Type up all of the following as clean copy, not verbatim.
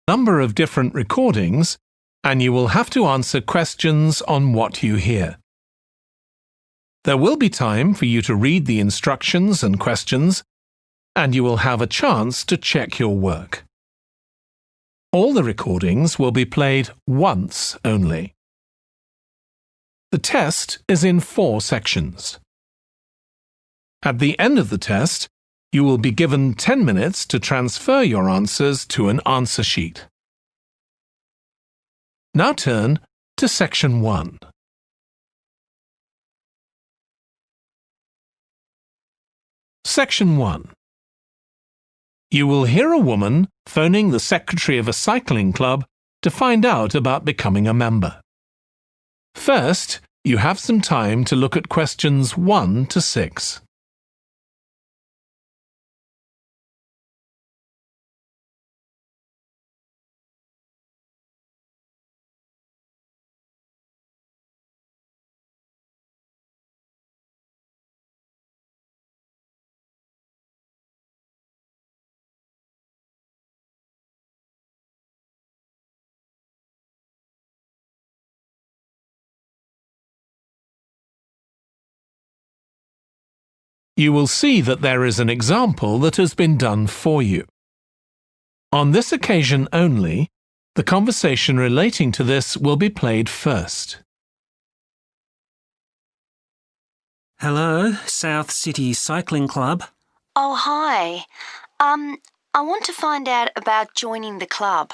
number of different recordings, and you will have to answer questions on what you hear. There will be time for you to read the instructions and questions, and you will have a chance to check your work. All the recordings will be played once only. The test is in 4 sections. At the end of the test, you will be given 10 minutes to transfer your answers to an answer sheet. Now turn to Section 1. Section 1. You will hear a woman phoning the secretary of a cycling club to find out about becoming a member. First, you have some time to look at questions 1 to 6. You will see that there is an example that has been done for you. On this occasion only, the conversation relating to this will be played first. Hello, South City Cycling Club. Oh, hi. I want to find out about joining the club.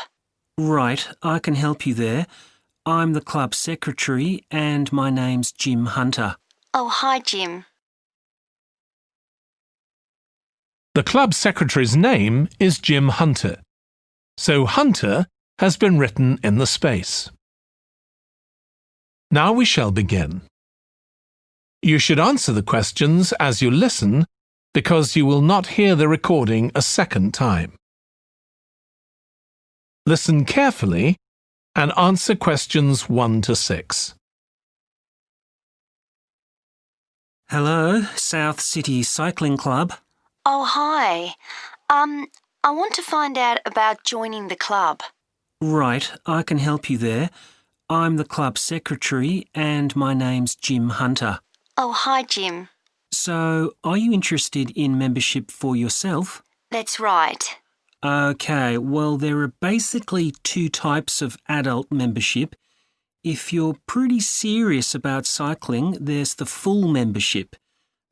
Right, I can help you there. I'm the club secretary and my name's Jim Hunter. Oh, hi, Jim. The club secretary's name is Jim Hunter, so Hunter has been written in the space. Now we shall begin. You should answer the questions as you listen because you will not hear the recording a second time. Listen carefully and answer questions 1 to 6. Hello, South City Cycling Club. Oh, hi. I want to find out about joining the club. Right, I can help you there. I'm the club secretary and my name's Jim Hunter. Oh, hi, Jim. So, are you interested in membership for yourself? That's right. Okay, well, there are basically 2 types of adult membership. If you're pretty serious about cycling, there's the full membership.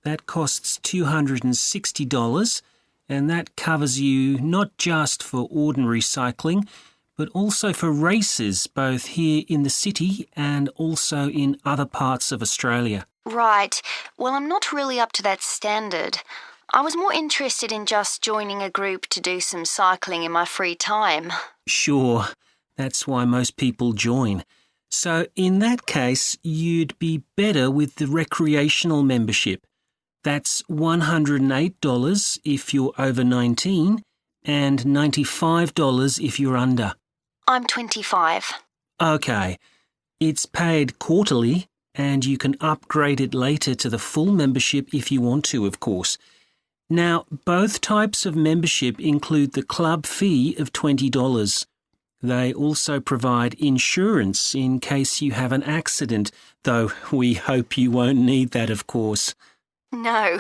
That costs $260, and that covers you not just for ordinary cycling, but also for races both here in the city and also in other parts of Australia. Right. Well, I'm not really up to that standard. I was more interested in just joining a group to do some cycling in my free time. Sure, that's why most people join. So in that case, you'd be better with the recreational membership. That's $108 if you're over 19 and $95 if you're under. I'm 25. Okay. It's paid quarterly and you can upgrade it later to the full membership if you want to, of course. Now, both types of membership include the club fee of $20. They also provide insurance in case you have an accident, though we hope you won't need that, of course. No.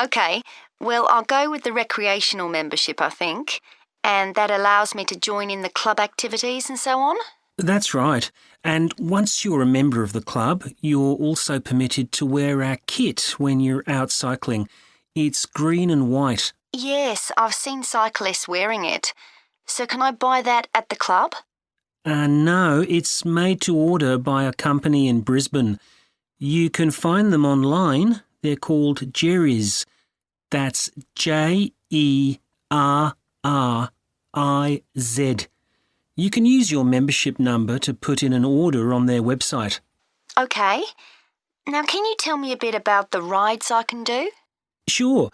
Okay, well, I'll go with the recreational membership, I think, and that allows me to join in the club activities and so on? That's right. And once you're a member of the club, you're also permitted to wear our kit when you're out cycling. It's green and white. Yes, I've seen cyclists wearing it. So can I buy that at the club? No, it's made to order by a company in Brisbane. You can find them online. They're called Jerry's. That's Jerriz. You can use your membership number to put in an order on their website. Okay. Now, can you tell me a bit about the rides I can do? Sure.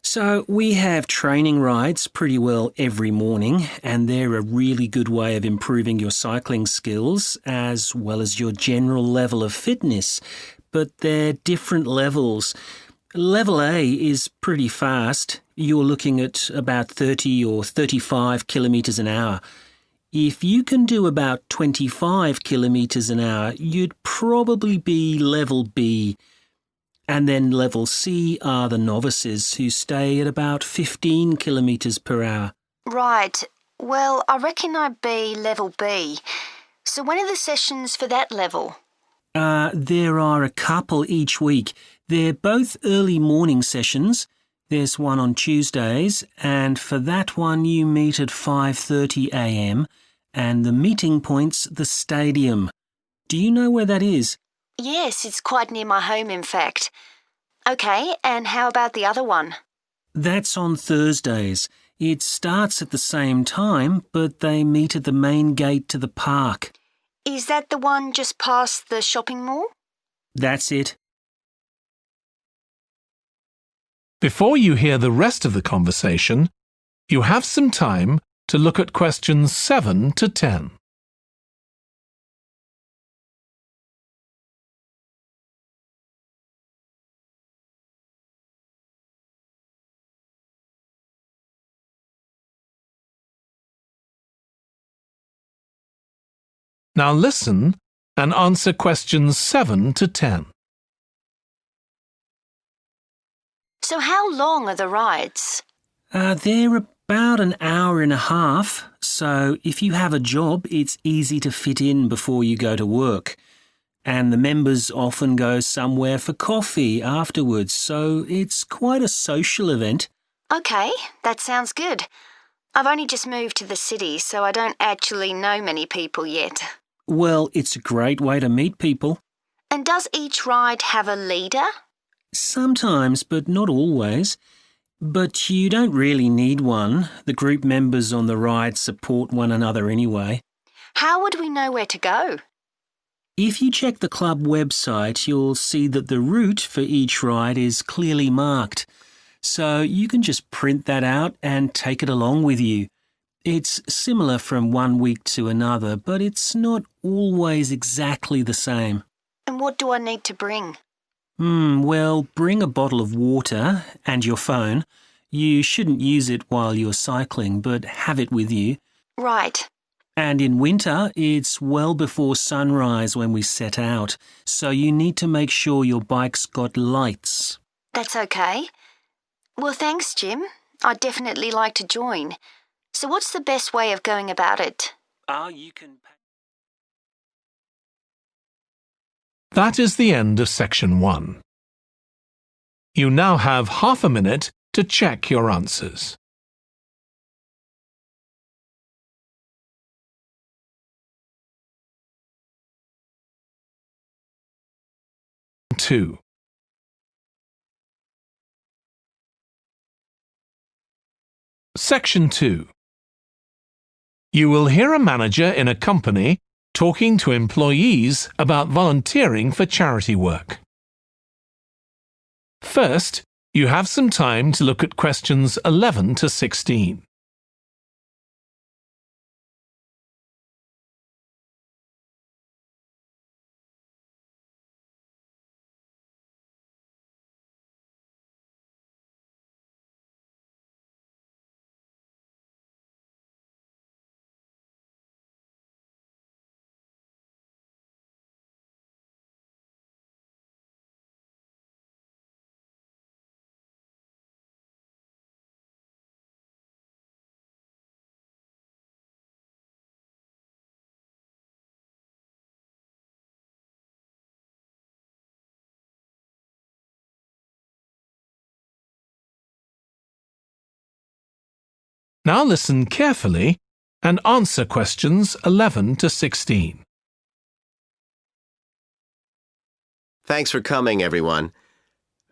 So we have training rides pretty well every morning, and they're a really good way of improving your cycling skills as well as your general level of fitness. But they're different levels. Level A is pretty fast. You're looking at about 30 or 35 kilometres an hour. If you can do about 25 kilometres an hour, you'd probably be level B. And then level C are the novices who stay at about 15 kilometres per hour. Right. Well, I reckon I'd be level B. So when are the sessions for that level? There are a couple each week. They're both early morning sessions. There's one on Tuesdays, and for that one you meet at 5:30 a.m, and the meeting point's the stadium. Do you know where that is? Yes, it's quite near my home, in fact. OK, and how about the other one? That's on Thursdays. It starts at the same time, but they meet at the main gate to the park. Is that the one just past the shopping mall? That's it. Before you hear the rest of the conversation, you have some time to look at questions 7 to 10. Now listen and answer questions 7 to 10. So how long are the rides? They're about an hour and a half, so if you have a job, it's easy to fit in before you go to work. And the members often go somewhere for coffee afterwards, so it's quite a social event. OK, that sounds good. I've only just moved to the city, so I don't actually know many people yet. Well, it's a great way to meet people. And does each ride have a leader? Sometimes, but not always. But you don't really need one. The group members on the ride support one another anyway. How would we know where to go? If you check the club website, you'll see that the route for each ride is clearly marked. So you can just print that out and take it along with you. It's similar from one week to another, but it's not always exactly the same. And what do I need to bring? Well, bring a bottle of water and your phone. You shouldn't use it while you're cycling, but have it with you. Right. And in winter, it's well before sunrise when we set out, so you need to make sure your bike's got lights. That's OK. Well, thanks, Jim. I'd definitely like to join. So what's the best way of going about it? You can... That is the end of section 1. You now have half a minute to check your answers. Two. Section 2. You will hear a manager in a company talking to employees about volunteering for charity work. First, you have some time to look at questions 11 to 16. Now listen carefully and answer questions 11 to 16. Thanks for coming, everyone.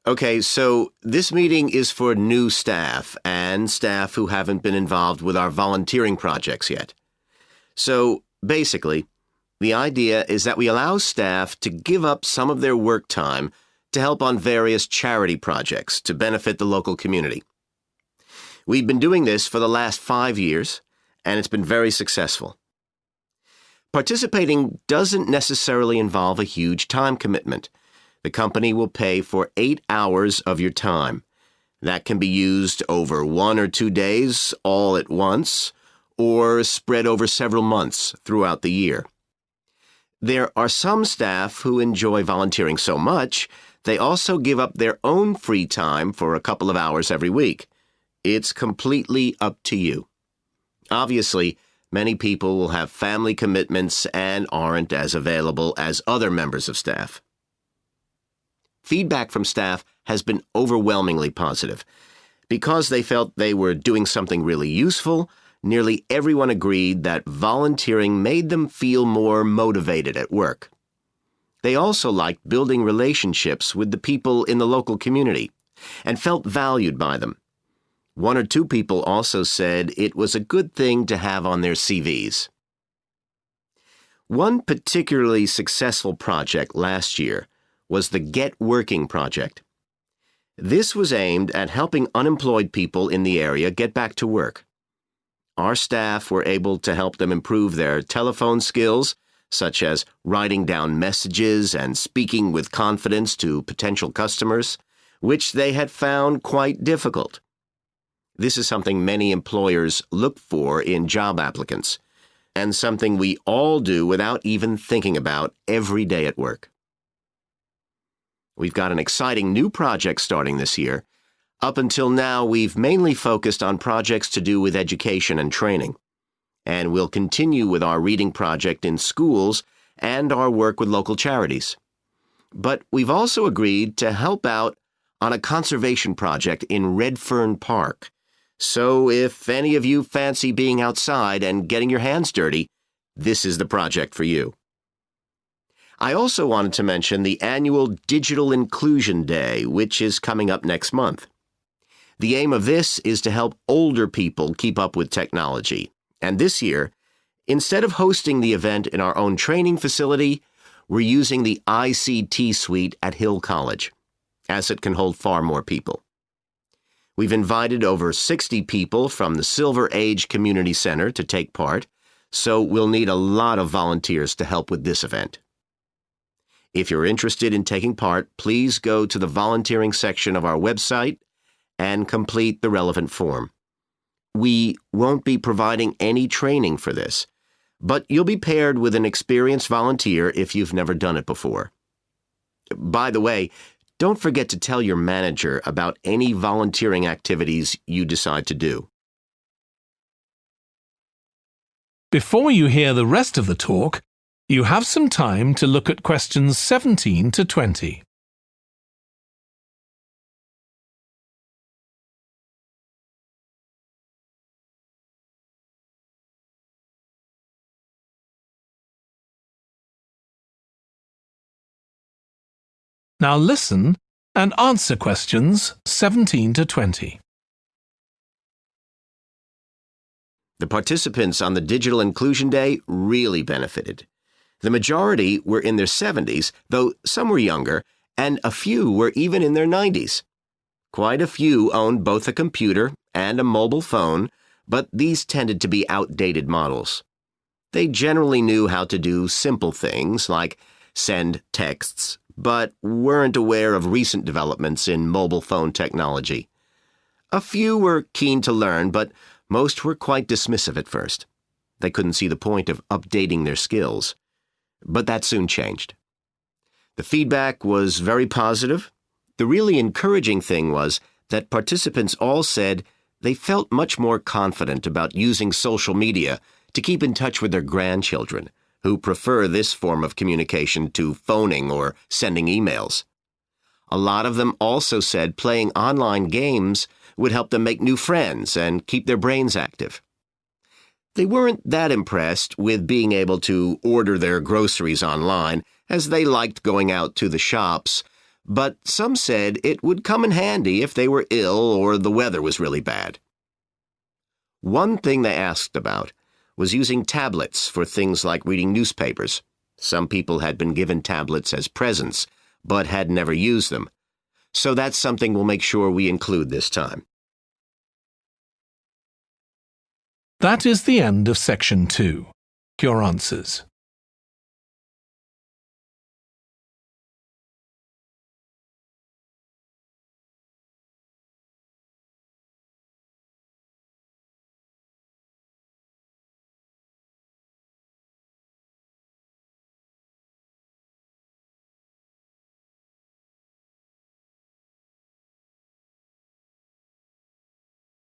Okay, so this meeting is for new staff and staff who haven't been involved with our volunteering projects yet. So, basically, the idea is that we allow staff to give up some of their work time to help on various charity projects to benefit the local community. We've been doing this for the last 5 years, and it's been very successful. Participating doesn't necessarily involve a huge time commitment. The company will pay for 8 hours of your time. That can be used over 1 or 2 days all at once, or spread over several months throughout the year. There are some staff who enjoy volunteering so much, they also give up their own free time for a couple of hours every week. It's completely up to you. Obviously, many people will have family commitments and aren't as available as other members of staff. Feedback from staff has been overwhelmingly positive. Because they felt they were doing something really useful, nearly everyone agreed that volunteering made them feel more motivated at work. They also liked building relationships with the people in the local community and felt valued by them. One or two people also said it was a good thing to have on their CVs. One particularly successful project last year was the Get Working project. This was aimed at helping unemployed people in the area get back to work. Our staff were able to help them improve their telephone skills, such as writing down messages and speaking with confidence to potential customers, which they had found quite difficult. This is something many employers look for in job applicants, and something we all do without even thinking about every day at work. We've got an exciting new project starting this year. Up until now, we've mainly focused on projects to do with education and training. And we'll continue with our reading project in schools and our work with local charities. But we've also agreed to help out on a conservation project in Redfern Park. So if any of you fancy being outside and getting your hands dirty, this is the project for you. I also wanted to mention the annual Digital Inclusion Day, which is coming up next month. The aim of this is to help older people keep up with technology. And this year, instead of hosting the event in our own training facility, we're using the ICT suite at Hill College, as it can hold far more people. We've invited over 60 people from the Silver Age Community Center to take part, so we'll need a lot of volunteers to help with this event. If you're interested in taking part, please go to the volunteering section of our website and complete the relevant form. We won't be providing any training for this, but you'll be paired with an experienced volunteer if you've never done it before. By the way, don't forget to tell your manager about any volunteering activities you decide to do. Before you hear the rest of the talk, you have some time to look at questions 17 to 20. Now listen and answer questions 17 to 20. The participants on the Digital Inclusion Day really benefited. The majority were in their 70s, though some were younger, and a few were even in their 90s. Quite a few owned both a computer and a mobile phone, but these tended to be outdated models. They generally knew how to do simple things like send texts, but weren't aware of recent developments in mobile phone technology. A few were keen to learn, but most were quite dismissive at first. They couldn't see the point of updating their skills. But that soon changed. The feedback was very positive. The really encouraging thing was that participants all said they felt much more confident about using social media to keep in touch with their grandchildren, who prefer this form of communication to phoning or sending emails. A lot of them also said playing online games would help them make new friends and keep their brains active. They weren't that impressed with being able to order their groceries online, as they liked going out to the shops, but some said it would come in handy if they were ill or the weather was really bad. One thing they asked about was using tablets for things like reading newspapers. Some people had been given tablets as presents, but had never used them. So that's something we'll make sure we include this time. That is the end of section 2. Your answers.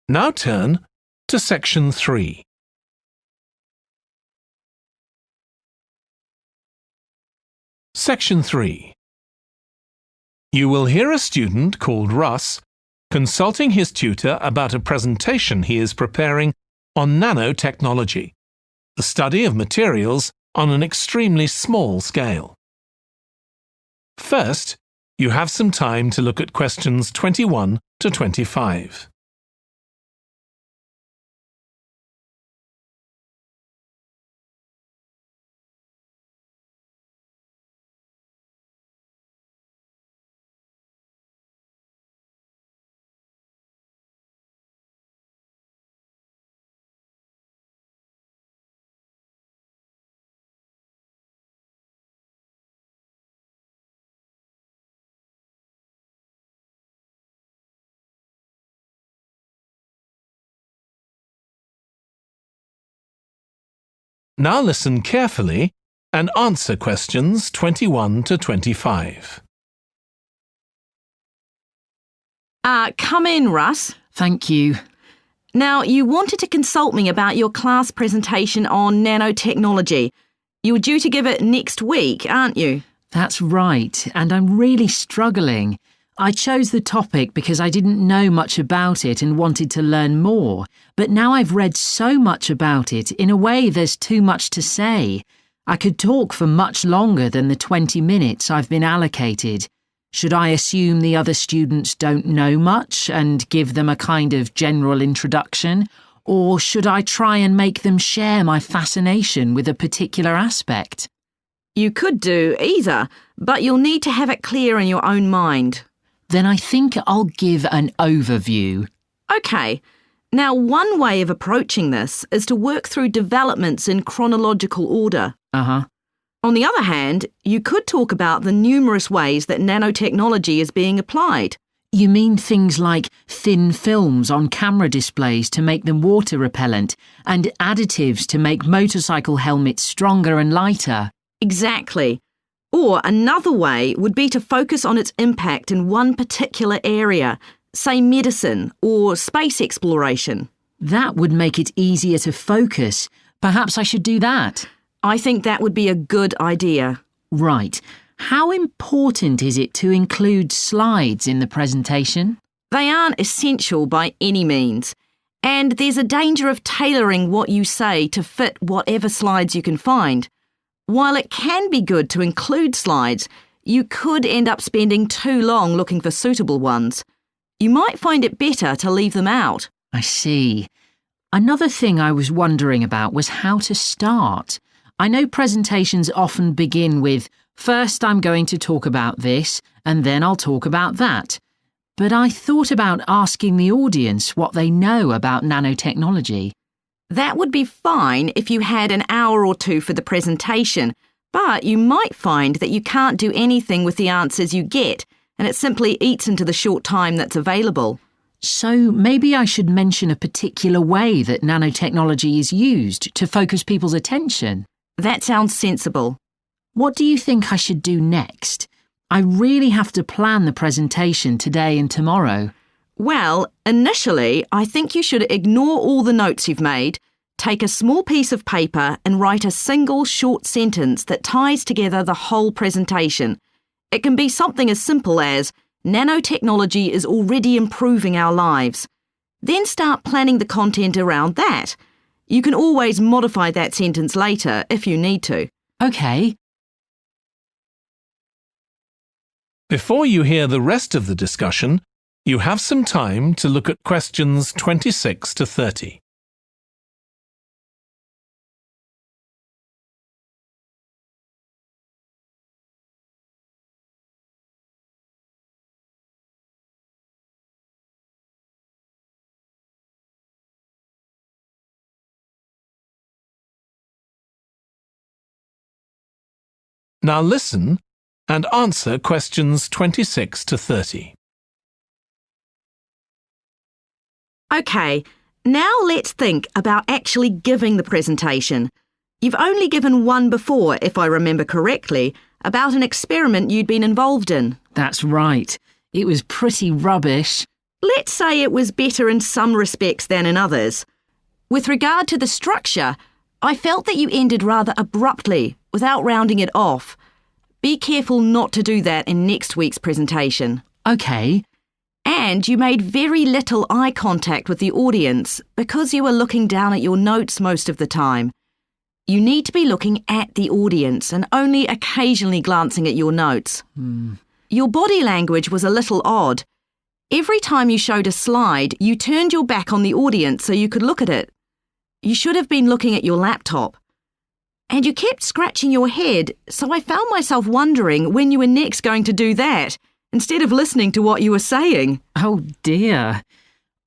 Now turn to Section 3. Section 3. You will hear a student called Russ consulting his tutor about a presentation he is preparing on nanotechnology, the study of materials on an extremely small scale. First, you have some time to look at questions 21 to 25. Now listen carefully and answer questions 21 to 25. Come in, Russ. Thank you. Now, you wanted to consult me about your class presentation on nanotechnology. You were due to give it next week, aren't you? That's right, and I'm really struggling. I chose the topic because I didn't know much about it and wanted to learn more, but now I've read so much about it, in a way there's too much to say. I could talk for much longer than the 20 minutes I've been allocated. Should I assume the other students don't know much and give them a kind of general introduction, or should I try and make them share my fascination with a particular aspect? You could do either, but you'll need to have it clear in your own mind. Then I think I'll give an overview. OK. Now, one way of approaching this is to work through developments in chronological order. On the other hand, you could talk about the numerous ways that nanotechnology is being applied. You mean things like thin films on camera displays to make them water repellent and additives to make motorcycle helmets stronger and lighter? Exactly. Or another way would be to focus on its impact in one particular area, say medicine or space exploration. That would make it easier to focus. Perhaps I should do that. I think that would be a good idea. Right. How important is it to include slides in the presentation? They aren't essential by any means, and there's a danger of tailoring what you say to fit whatever slides you can find. While it can be good to include slides, you could end up spending too long looking for suitable ones. You might find it better to leave them out. I see. Another thing I was wondering about was how to start. I know presentations often begin with, first I'm going to talk about this, and then I'll talk about that. But I thought about asking the audience what they know about nanotechnology. That would be fine if you had an hour or two for the presentation, but you might find that you can't do anything with the answers you get, and it simply eats into the short time that's available. So maybe I should mention a particular way that nanotechnology is used to focus people's attention. That sounds sensible. What do you think I should do next? I really have to plan the presentation today and tomorrow. Well, initially, I think you should ignore all the notes you've made, take a small piece of paper and write a single short sentence that ties together the whole presentation. It can be something as simple as, nanotechnology is already improving our lives. Then start planning the content around that. You can always modify that sentence later if you need to. OK. Before you hear the rest of the discussion, you have some time to look at questions 26 to 30. Now listen and answer questions 26 to 30. OK, now let's think about actually giving the presentation. You've only given one before, if I remember correctly, about an experiment you'd been involved in. That's right. It was pretty rubbish. Let's say it was better in some respects than in others. With regard to the structure, I felt that you ended rather abruptly, without rounding it off. Be careful not to do that in next week's presentation. OK. And you made very little eye contact with the audience because you were looking down at your notes most of the time. You need to be looking at the audience and only occasionally glancing at your notes. Your body language was a little odd. Every time you showed a slide, you turned your back on the audience so you could look at it. You should have been looking at your laptop. And you kept scratching your head, so I found myself wondering when you were next going to do that, instead of listening to what you were saying. Oh dear.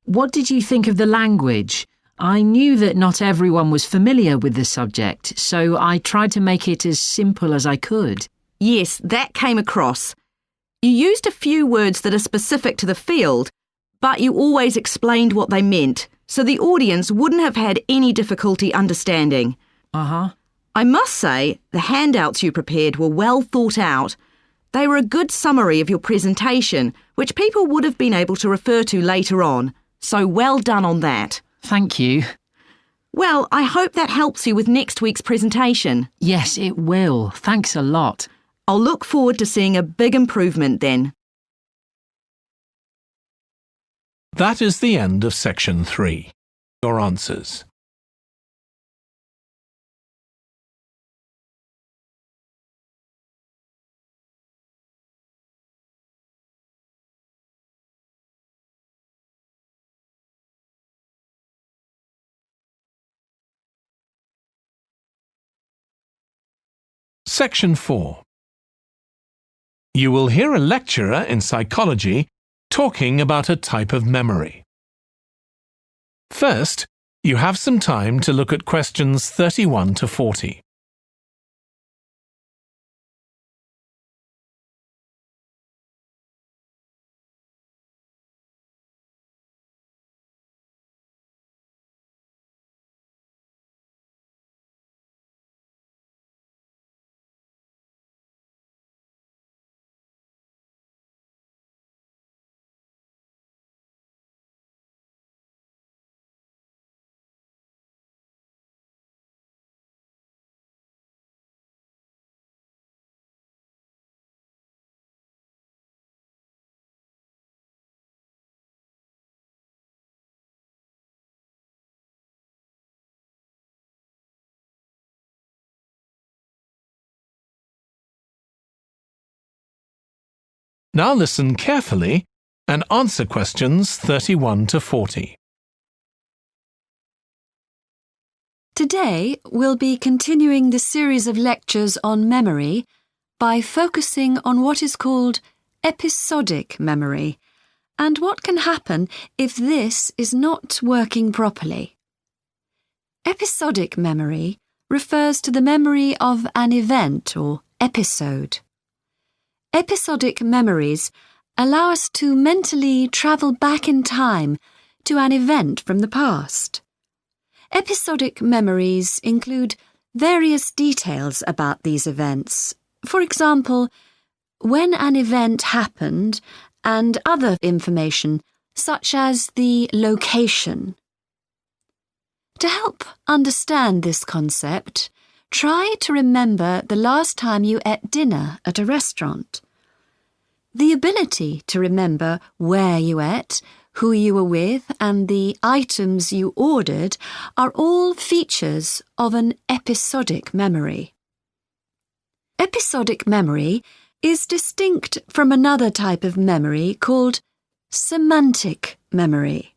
What did you think of the language? I knew that not everyone was familiar with the subject, so I tried to make it as simple as I could. Yes, that came across. You used a few words that are specific to the field, but you always explained what they meant, so the audience wouldn't have had any difficulty understanding. I must say, the handouts you prepared were well thought out. They were a good summary of your presentation, which people would have been able to refer to later on, so well done on that. Thank you. Well, I hope that helps you with next week's presentation. Yes, it will. Thanks a lot. I'll look forward to seeing a big improvement then. That is the end of section 3. Your answers. Section 4. You will hear a lecturer in psychology talking about a type of memory. First, you have some time to look at questions 31 to 40. Now listen carefully and answer questions 31 to 40. Today, we'll be continuing the series of lectures on memory by focusing on what is called episodic memory and what can happen if this is not working properly. Episodic memory refers to the memory of an event or episode. Episodic memories allow us to mentally travel back in time to an event from the past. Episodic memories include various details about these events. For example, when an event happened and other information such as the location. To help understand this concept, try to remember the last time you ate dinner at a restaurant. The ability to remember where you ate, who you were with, and the items you ordered are all features of an episodic memory. Episodic memory is distinct from another type of memory called semantic memory.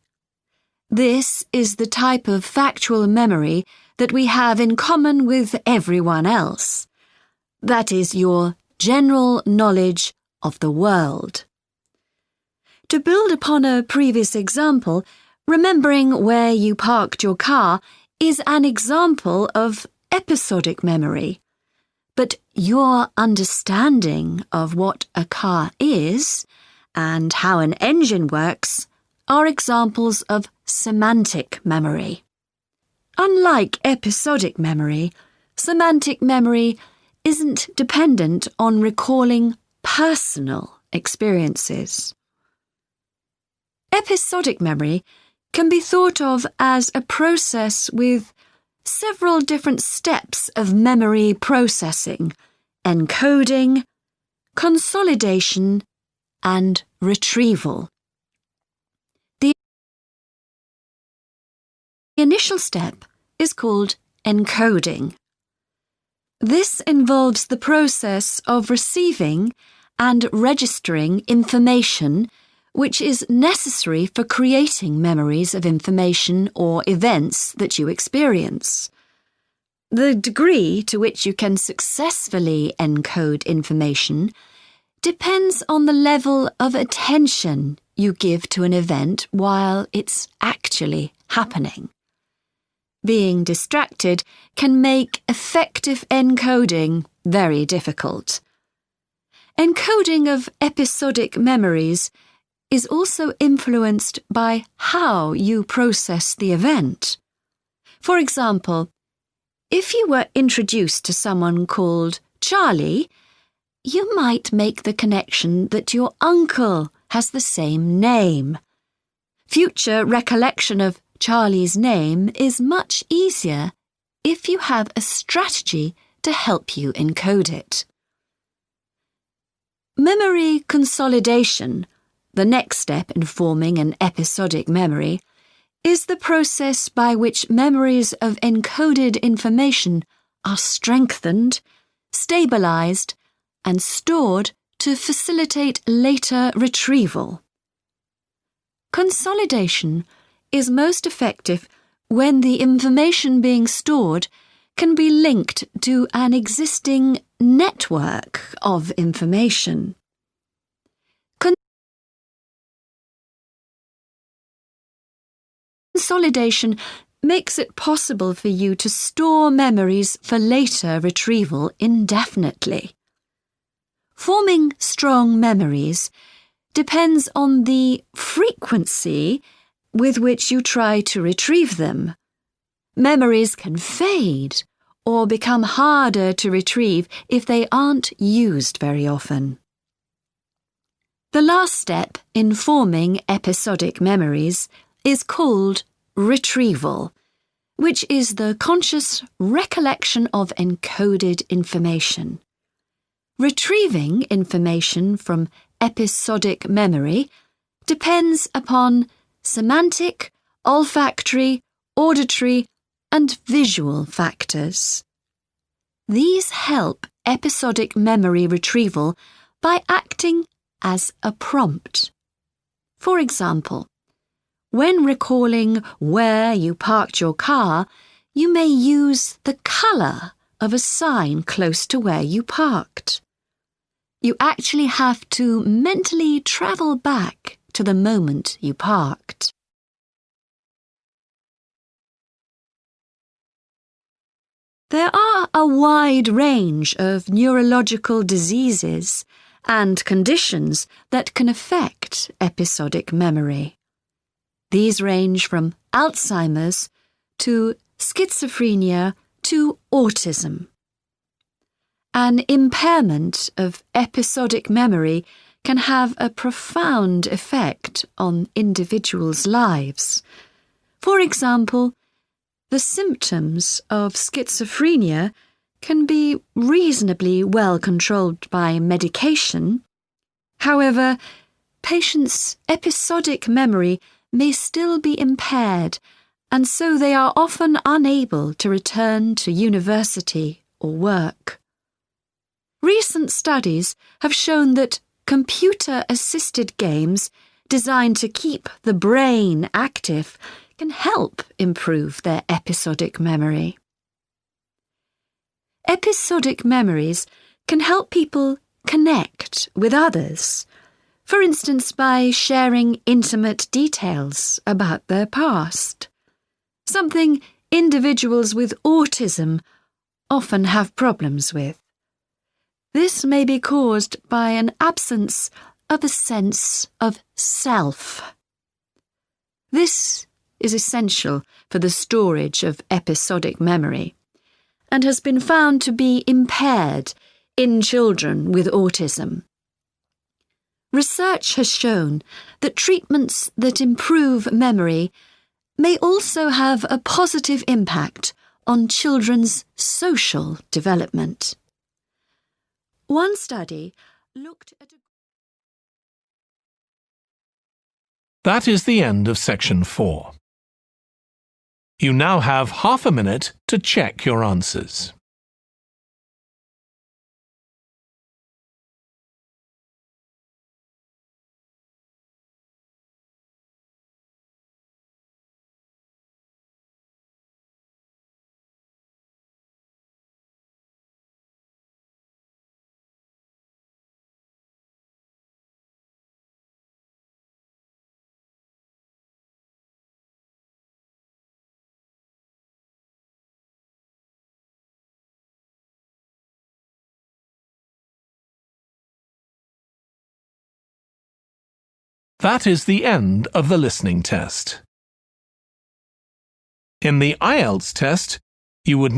This is the type of factual memory that we have in common with everyone else. That is your general knowledge of the world. To build upon a previous example, remembering where you parked your car is an example of episodic memory. But your understanding of what a car is and how an engine works are examples of semantic memory. Unlike episodic memory, semantic memory isn't dependent on recalling personal experiences. Episodic memory can be thought of as a process with several different steps of memory processing, encoding, consolidation, and retrieval. The initial step is called encoding. This involves the process of receiving and registering information which is necessary for creating memories of information or events that you experience. The degree to which you can successfully encode information depends on the level of attention you give to an event while it's actually happening. Being distracted can make effective encoding very difficult. Encoding of episodic memories is also influenced by how you process the event. For example, if you were introduced to someone called Charlie, you might make the connection that your uncle has the same name. Future recollection of Charlie's name is much easier if you have a strategy to help you encode it. Memory consolidation, the next step in forming an episodic memory, is the process by which memories of encoded information are strengthened, stabilized, and stored to facilitate later retrieval. Consolidation is most effective when the information being stored can be linked to an existing network of information. Consolidation makes it possible for you to store memories for later retrieval indefinitely. Forming strong memories depends on the frequency with which you try to retrieve them. Memories can fade or become harder to retrieve if they aren't used very often. The last step in forming episodic memories is called retrieval, which is the conscious recollection of encoded information. Retrieving information from episodic memory depends upon semantic, olfactory, auditory, and visual factors. These help episodic memory retrieval by acting as a prompt. For example, when recalling where you parked your car, you may use the colour of a sign close to where you parked. You actually have to mentally travel back to the moment you parked. There are a wide range of neurological diseases and conditions that can affect episodic memory. These range from Alzheimer's to schizophrenia to autism. An impairment of episodic memory can have a profound effect on individuals' lives. For example, the symptoms of schizophrenia can be reasonably well controlled by medication. However, patients' episodic memory may still be impaired, and so they are often unable to return to university or work. Recent studies have shown that computer-assisted games designed to keep the brain active can help improve their episodic memory. Episodic memories can help people connect with others, for instance by sharing intimate details about their past, something individuals with autism often have problems with. This may be caused by an absence of a sense of self. This is essential for the storage of episodic memory and has been found to be impaired in children with autism. Research has shown that treatments that improve memory may also have a positive impact on children's social development. One study looked at That is the end of section 4. You now have half a minute to check your answers. That is the end of the listening test. In the Ielts test, you would